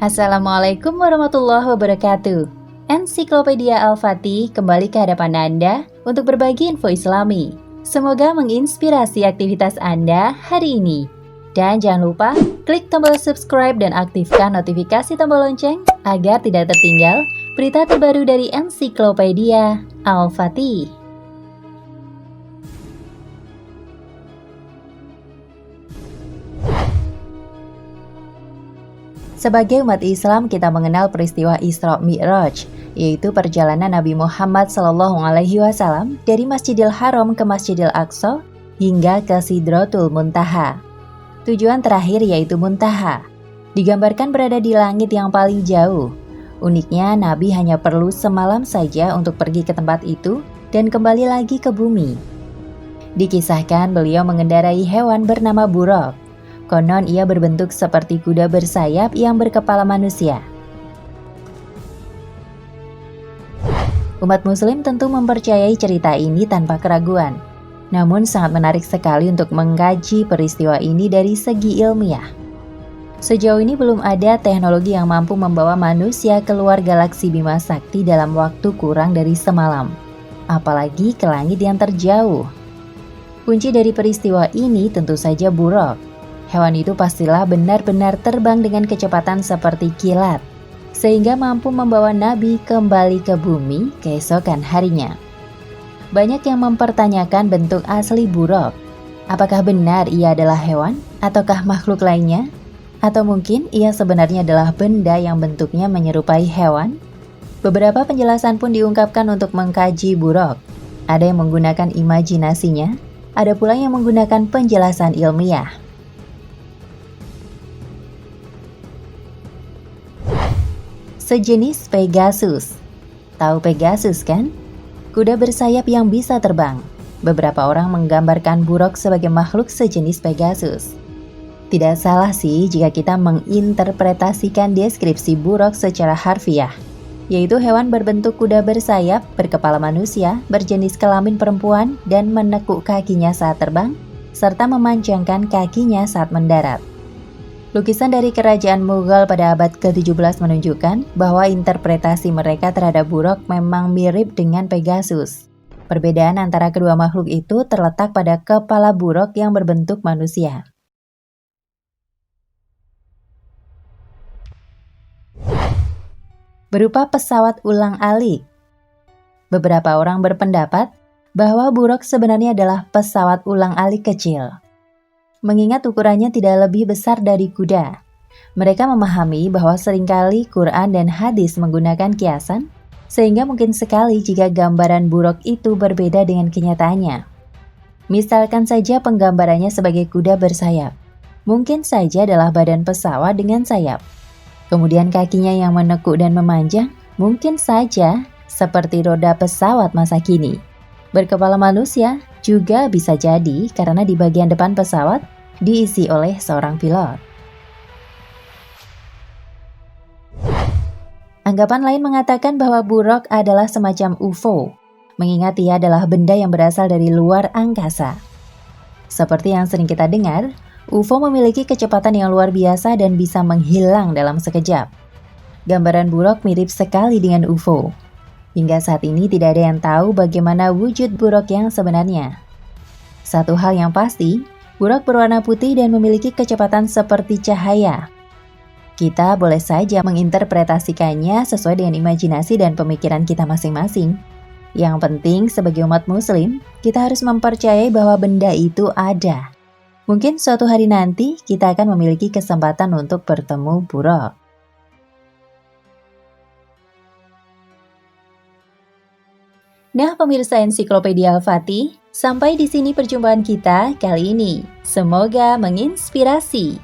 Assalamualaikum warahmatullahi wabarakatuh. Ensiklopedia Al-Fatih kembali ke hadapan Anda untuk berbagi info Islami. Semoga menginspirasi aktivitas Anda hari ini. Dan jangan lupa klik tombol subscribe dan aktifkan notifikasi tombol lonceng agar tidak tertinggal berita terbaru dari Ensiklopedia Al-Fatih. Sebagai umat Islam, kita mengenal peristiwa Isra Mi'raj, yaitu perjalanan Nabi Muhammad SAW dari Masjidil Haram ke Masjidil Aqsa hingga ke Sidratul Muntaha. Tujuan terakhir yaitu Muntaha, digambarkan berada di langit yang paling jauh. Uniknya, Nabi hanya perlu semalam saja untuk pergi ke tempat itu dan kembali lagi ke bumi. Dikisahkan beliau mengendarai hewan bernama Buraq. Konon ia berbentuk seperti kuda bersayap yang berkepala manusia. Umat muslim tentu mempercayai cerita ini tanpa keraguan. Namun sangat menarik sekali untuk mengkaji peristiwa ini dari segi ilmiah. Sejauh ini belum ada teknologi yang mampu membawa manusia keluar galaksi Bima Sakti dalam waktu kurang dari semalam. Apalagi ke langit yang terjauh. Kunci dari peristiwa ini tentu saja Buraq. Hewan itu pastilah benar-benar terbang dengan kecepatan seperti kilat, sehingga mampu membawa Nabi kembali ke bumi keesokan harinya. Banyak yang mempertanyakan bentuk asli Buraq. Apakah benar ia adalah hewan, ataukah makhluk lainnya? Atau mungkin ia sebenarnya adalah benda yang bentuknya menyerupai hewan? Beberapa penjelasan pun diungkapkan untuk mengkaji Buraq. Ada yang menggunakan imajinasinya, ada pula yang menggunakan penjelasan ilmiah. Sejenis Pegasus. Tahu Pegasus kan? Kuda bersayap yang bisa terbang. Beberapa orang menggambarkan Buraq sebagai makhluk sejenis Pegasus. Tidak salah sih jika kita menginterpretasikan deskripsi Buraq secara harfiah, yaitu hewan berbentuk kuda bersayap, berkepala manusia, berjenis kelamin perempuan, dan menekuk kakinya saat terbang, serta memanjangkan kakinya saat mendarat. Lukisan dari kerajaan Mughal pada abad ke-17 menunjukkan bahwa interpretasi mereka terhadap Buraq memang mirip dengan Pegasus. Perbedaan antara kedua makhluk itu terletak pada kepala Buraq yang berbentuk manusia. Berupa pesawat ulang-alik. Beberapa orang berpendapat bahwa Buraq sebenarnya adalah pesawat ulang-alik kecil. Mengingat ukurannya tidak lebih besar dari kuda. Mereka memahami bahwa seringkali Quran dan hadis menggunakan kiasan, sehingga mungkin sekali jika gambaran Buraq itu berbeda dengan kenyataannya. Misalkan saja penggambarannya sebagai kuda bersayap. Mungkin saja adalah badan pesawat dengan sayap. Kemudian kakinya yang menekuk dan memanjang, mungkin saja seperti roda pesawat masa kini. Berkepala manusia juga bisa jadi karena di bagian depan pesawat diisi oleh seorang pilot. Anggapan lain mengatakan bahwa Buraq adalah semacam UFO, mengingat ia adalah benda yang berasal dari luar angkasa. Seperti yang sering kita dengar, UFO memiliki kecepatan yang luar biasa dan bisa menghilang dalam sekejap. Gambaran Buraq mirip sekali dengan UFO. Hingga saat ini tidak ada yang tahu bagaimana wujud Buraq yang sebenarnya. Satu hal yang pasti, Buraq berwarna putih dan memiliki kecepatan seperti cahaya. Kita boleh saja menginterpretasikannya sesuai dengan imajinasi dan pemikiran kita masing-masing. Yang penting sebagai umat muslim, kita harus mempercayai bahwa benda itu ada. Mungkin suatu hari nanti kita akan memiliki kesempatan untuk bertemu Buraq. Nah, pemirsa Ensiklopedia Al-Fatih, sampai di sini perjumpaan kita kali ini. Semoga menginspirasi.